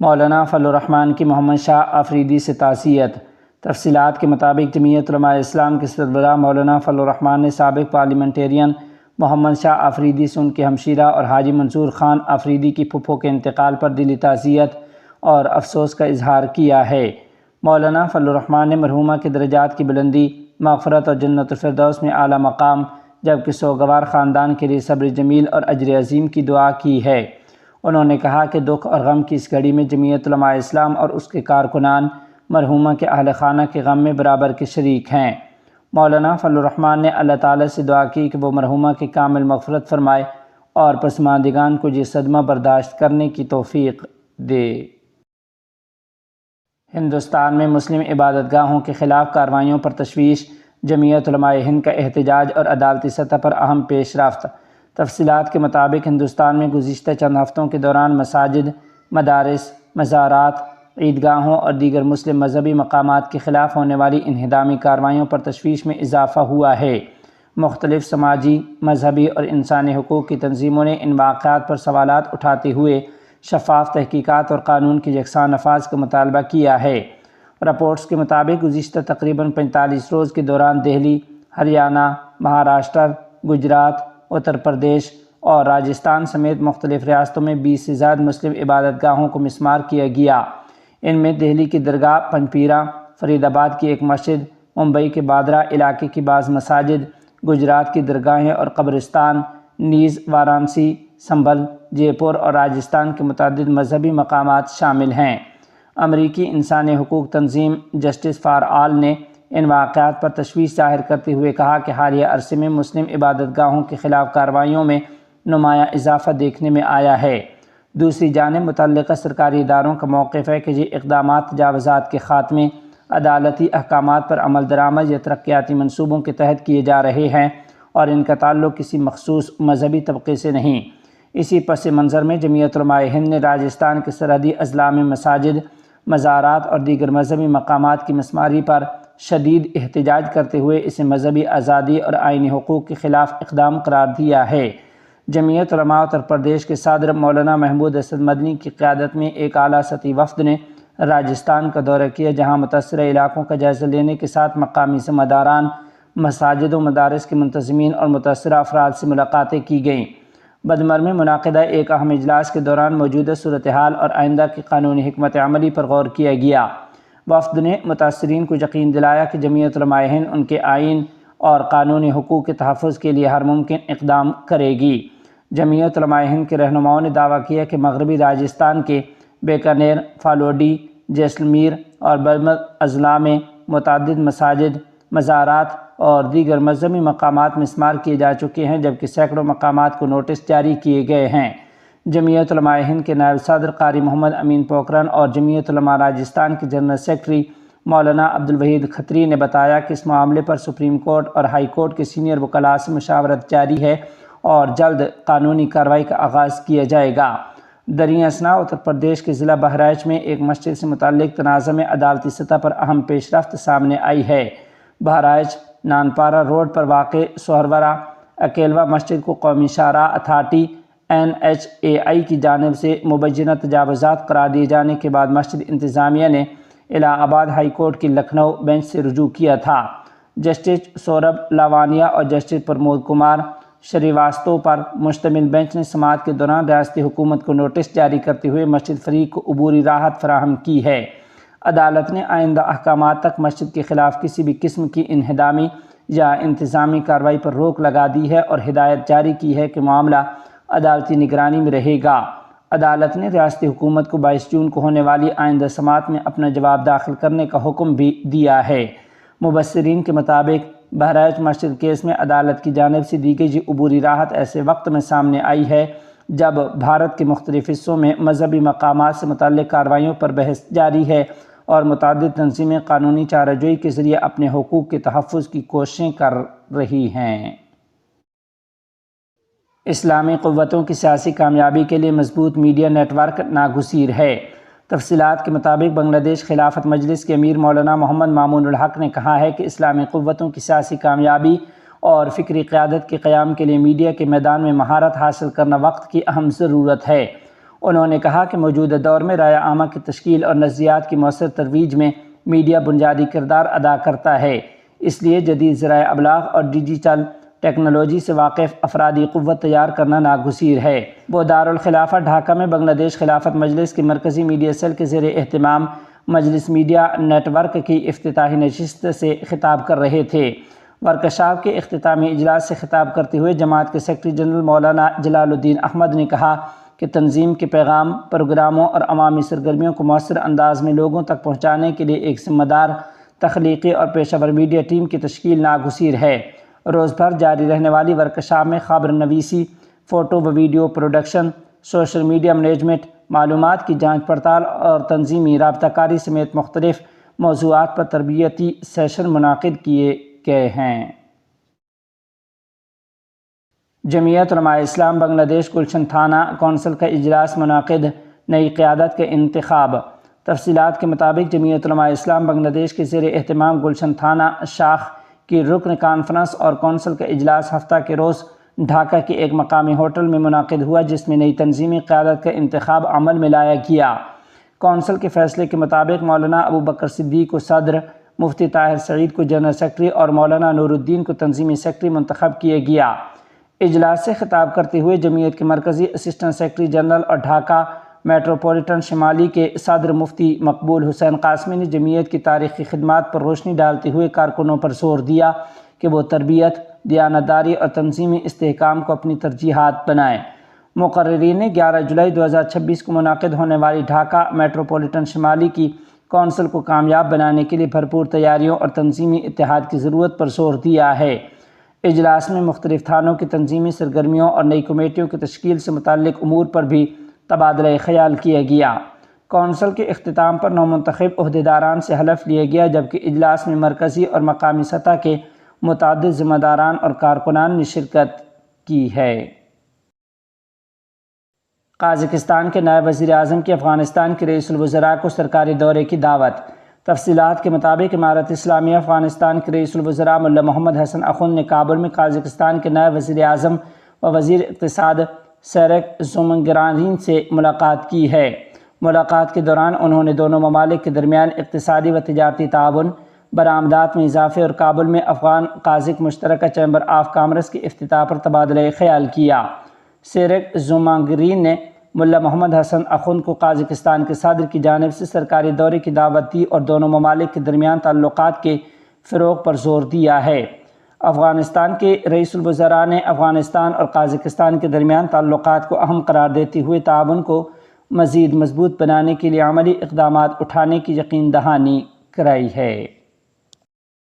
مولانا فضل الرحمان کی محمد شاہ آفریدی سے تعزیت۔ تفصیلات کے مطابق جمعیت علماء اسلام کے سربراہ مولانا فضل الرحمان نے سابق پارلیمنٹیرین محمد شاہ آفریدی سے ان کے ہمشیرہ اور حاجی منصور خان آفریدی کی پھپھو کے انتقال پر دلی تعزیت اور افسوس کا اظہار کیا ہے۔ مولانا فضل الرحمان نے مرحومہ کے درجات کی بلندی، مغفرت اور جنت الفردوس میں اعلیٰ مقام، جبکہ سوگوار خاندان کے لیے صبر جمیل اور اجر عظیم کی دعا کی ہے۔ انہوں نے کہا کہ دکھ اور غم کی اس گھڑی میں جمعیت علماء اسلام اور اس کے کارکنان مرحومہ کے اہل خانہ کے غم میں برابر کے شریک ہیں۔ مولانا فضل الرحمان نے اللہ تعالیٰ سے دعا کی کہ وہ مرحومہ کی کامل مغفرت فرمائے اور پسماندگان کو یہ صدمہ برداشت کرنے کی توفیق دے۔ ہندوستان میں مسلم عبادت گاہوں کے خلاف کارروائیوں پر تشویش، جمعیت علماء ہند کا احتجاج اور عدالتی سطح پر اہم پیش رفت۔ تفصیلات کے مطابق ہندوستان میں گزشتہ چند ہفتوں کے دوران مساجد، مدارس، مزارات، عیدگاہوں اور دیگر مسلم مذہبی مقامات کے خلاف ہونے والی انہدامی کارروائیوں پر تشویش میں اضافہ ہوا ہے۔ مختلف سماجی، مذہبی اور انسانی حقوق کی تنظیموں نے ان واقعات پر سوالات اٹھاتے ہوئے شفاف تحقیقات اور قانون کے یکساں نفاذ کا مطالبہ کیا ہے۔ رپورٹس کے مطابق گزشتہ تقریباً 45 روز کے دوران دہلی، ہریانہ، مہاراشٹر، گجرات، اتر پردیش اور راجستھان سمیت مختلف ریاستوں میں 20 سے زائد مسلم عبادت گاہوں کو مسمار کیا گیا۔ ان میں دہلی کی درگاہ پنجپیرا، فرید آباد کی ایک مسجد، ممبئی کے بادرہ علاقے کی بعض مساجد، گجرات کی درگاہیں اور قبرستان، نیز وارانسی، سنبھل، جے پور اور راجستھان کے متعدد مذہبی مقامات شامل ہیں۔ امریکی انسانی حقوق تنظیم جسٹس فار آل نے ان واقعات پر تشویش ظاہر کرتے ہوئے کہا کہ حالیہ عرصے میں مسلم عبادت گاہوں کے خلاف کارروائیوں میں نمایاں اضافہ دیکھنے میں آیا ہے۔ دوسری جانب متعلقہ سرکاری اداروں کا موقف ہے کہ یہ اقدامات تجاوزات کے خاتمے، عدالتی احکامات پر عمل درآمد یا ترقیاتی منصوبوں کے تحت کیے جا رہے ہیں اور ان کا تعلق کسی مخصوص مذہبی طبقے سے نہیں۔ اسی پس منظر میں جمعیت علماء ہند نے راجستھان کے سرحدی اضلاع میں مساجد، مزارات اور دیگر مذہبی مقامات کی مسماری پر شدید احتجاج کرتے ہوئے اسے مذہبی آزادی اور آئینی حقوق کے خلاف اقدام قرار دیا ہے۔ جمعیت علماء اتر پردیش کے صدر مولانا محمود اسد مدنی کی قیادت میں ایک اعلیٰ سطحی وفد نے راجستھان کا دورہ کیا، جہاں متاثرہ علاقوں کا جائزہ لینے کے ساتھ مقامی ذمہ داران، مساجد و مدارس کے منتظمین اور متاثرہ افراد سے ملاقاتیں کی گئیں۔ بدمر میں منعقدہ ایک اہم اجلاس کے دوران موجودہ صورتحال اور آئندہ کی قانونی حکمت عملی پر غور کیا گیا۔ وفد نے متاثرین کو یقین دلایا کہ جمعیت علماء ہند ان کے آئین اور قانونی حقوق کے تحفظ کے لیے ہر ممکن اقدام کرے گی۔ جمعیت علماء ہند کے رہنماؤں نے دعویٰ کیا کہ مغربی راجستھان کے بیکانیر، فالوڈی، جیسلمیر اور برمر اضلاع میں متعدد مساجد، مزارات اور دیگر مذہبی مقامات مسمار کیے جا چکے ہیں، جبکہ سینکڑوں مقامات کو نوٹس جاری کیے گئے ہیں۔ جمعیت علماء ہند کے نائب صدر قاری محمد امین پوکھرن اور جمعیت علماء راجستھان کے جنرل سیکرٹری مولانا عبدالوحید کھتری نے بتایا کہ اس معاملے پر سپریم کورٹ اور ہائی کورٹ کے سینئر وکلاء سے مشاورت جاری ہے اور جلد قانونی کارروائی کا آغاز کیا جائے گا۔ دریں اثنا اتر پردیش کے ضلع بہرائچ میں ایک مسجد سے متعلق تنازع میں عدالتی سطح پر اہم پیش رفت سامنے آئی ہے۔ بہرائچ نانپارہ روڈ پر واقع سہرورہ اکیلوا مسجد کو قومی شاہراہ اتھارٹی NHAI کی جانب سے مبینہ تجاوزات قرار دیے جانے کے بعد مسجد انتظامیہ نے الہ آباد ہائی کورٹ کی لکھنؤ بینچ سے رجوع کیا تھا۔ جسٹس سوربھ لاوانیا اور جسٹس پرمود کمار شریواستو پر مشتمل بینچ نے سماعت کے دوران ریاستی حکومت کو نوٹس جاری کرتے ہوئے مسجد فریق کو عبوری راحت فراہم کی ہے۔ عدالت نے آئندہ احکامات تک مسجد کے خلاف کسی بھی قسم کی انہدامی یا انتظامی کارروائی پر روک لگا دی ہے اور ہدایت جاری کی ہے کہ معاملہ عدالتی نگرانی میں رہے گا۔ عدالت نے ریاستی حکومت کو 22 جون کو ہونے والی آئندہ سماعت میں اپنا جواب داخل کرنے کا حکم بھی دیا ہے۔ مبصرین کے مطابق بہرائچ مسجد کیس میں عدالت کی جانب سے دی گئی یہ عبوری راحت ایسے وقت میں سامنے آئی ہے جب بھارت کے مختلف حصوں میں مذہبی مقامات سے متعلق کارروائیوں پر بحث جاری ہے اور متعدد تنظیمیں قانونی چارہ جوئی کے ذریعے اپنے حقوق کے تحفظ کی کوششیں کر رہی ہیں۔ اسلامی قوتوں کی سیاسی کامیابی کے لیے مضبوط میڈیا نیٹ ورک ناگزیر ہے۔ تفصیلات کے مطابق بنگلہ دیش خلافت مجلس کے امیر مولانا محمد مامون الحق نے کہا ہے کہ اسلامی قوتوں کی سیاسی کامیابی اور فکری قیادت کے قیام کے لیے میڈیا کے میدان میں مہارت حاصل کرنا وقت کی اہم ضرورت ہے۔ انہوں نے کہا کہ موجودہ دور میں رائے عامہ کی تشکیل اور نظریات کی مؤثر ترویج میں میڈیا بنیادی کردار ادا کرتا ہے، اس لیے جدید ذرائع ابلاغ اور ڈیجیٹل ٹیکنالوجی سے واقف افرادی قوت تیار کرنا ناگزیر ہے۔ وہ دارالخلافہ ڈھاکہ میں بنگلہ دیش خلافت مجلس کی مرکزی میڈیا سیل کے زیر اہتمام مجلس میڈیا نیٹ ورک کی افتتاحی نشست سے خطاب کر رہے تھے۔ ورکشاپ کے اختتامی اجلاس سے خطاب کرتے ہوئے جماعت کے سیکرٹری جنرل مولانا جلال الدین احمد نے کہا کہ تنظیم کے پیغام، پروگراموں اور عوامی سرگرمیوں کو مؤثر انداز میں لوگوں تک پہنچانے کے لیے ایک ذمہ دار، تخلیقی اور پیشہ ور میڈیا ٹیم کی تشکیل ناگزیر ہے۔ روز بھر جاری رہنے والی ورکشاپ میں خبر نویسی، فوٹو و video production, social media management, معلومات کی جانچ پڑتال اور تنظیمی رابطہ کاری سمیت مختلف موضوعات پر تربیتی سیشن منعقد کیے گئے ہیں۔ جمعیت علماء اسلام بنگلہ دیش گلشن تھانہ کونسل کا اجلاس منعقد، نئی قیادت کے انتخاب۔ تفصیلات کے مطابق جمعیت علماء اسلام بنگلہ دیش کے زیر اہتمام گلشن تھانہ شاخ کی رکن کانفرنس اور کونسل کا اجلاس ہفتہ کے روز ڈھاکہ کے ایک مقامی ہوٹل میں منعقد ہوا، جس میں نئی تنظیمی قیادت کا انتخاب عمل میں لایا گیا۔ کونسل کے فیصلے کے مطابق مولانا ابو بکر صدیق کو صدر، مفتی طاہر سعید کو جنرل سیکرٹری اور مولانا نور الدین کو تنظیمی سیکرٹری منتخب کیا گیا۔ اجلاس سے خطاب کرتے ہوئے جمعیت کے مرکزی اسسٹنٹ سیکرٹری جنرل اور ڈھاکہ میٹروپولیٹن شمالی کے صدر مفتی مقبول حسین قاسمی نے جمعیت کی تاریخی خدمات پر روشنی ڈالتے ہوئے کارکنوں پر زور دیا کہ وہ تربیت، دیانتداری اور تنظیمی استحکام کو اپنی ترجیحات بنائیں۔ مقررین نے 11 جولائی 2026 کو منعقد ہونے والی ڈھاکہ میٹروپولیٹن شمالی کی کونسل کو کامیاب بنانے کے لیے بھرپور تیاریوں اور تنظیمی اتحاد کی ضرورت پر زور دیا ہے۔ اجلاس میں مختلف تھانوں کی تنظیمی سرگرمیوں اور نئی کمیٹیوں کی تشکیل سے متعلق امور پر بھی تبادلہ خیال کیا گیا۔ کونسل کے اختتام پر نومنتخب عہدیداران سے حلف لیا گیا، جبکہ اجلاس میں مرکزی اور مقامی سطح کے متعدد ذمہ داران اور کارکنان نے شرکت کی ہے۔ قازقستان کے نائب وزیر اعظم کی افغانستان کے رئیس الوزراء کو سرکاری دورے کی دعوت۔ تفصیلات کے مطابق امارت اسلامیہ افغانستان کے رئیس الوزراء ملا محمد حسن اخند نے کابل میں قازقستان کے نائب وزیر اعظم و وزیر اقتصاد سیرک زومنگرانین سے ملاقات کی ہے۔ ملاقات کے دوران انہوں نے دونوں ممالک کے درمیان اقتصادی و تجارتی تعاون، برآمدات میں اضافے اور کابل میں افغان قازق مشترکہ چیمبر آف کامرس کے افتتاح پر تبادلہ خیال کیا۔ سیرک زومنگرین نے ملا محمد حسن اخند کو قازقستان کے صدر کی جانب سے سرکاری دورے کی دعوت دی اور دونوں ممالک کے درمیان تعلقات کے فروغ پر زور دیا ہے۔ افغانستان کے رئیس الوزراء نے افغانستان اور قازقستان کے درمیان تعلقات کو اہم قرار دیتے ہوئے تعاون کو مزید مضبوط بنانے کے لیے عملی اقدامات اٹھانے کی یقین دہانی کرائی ہے۔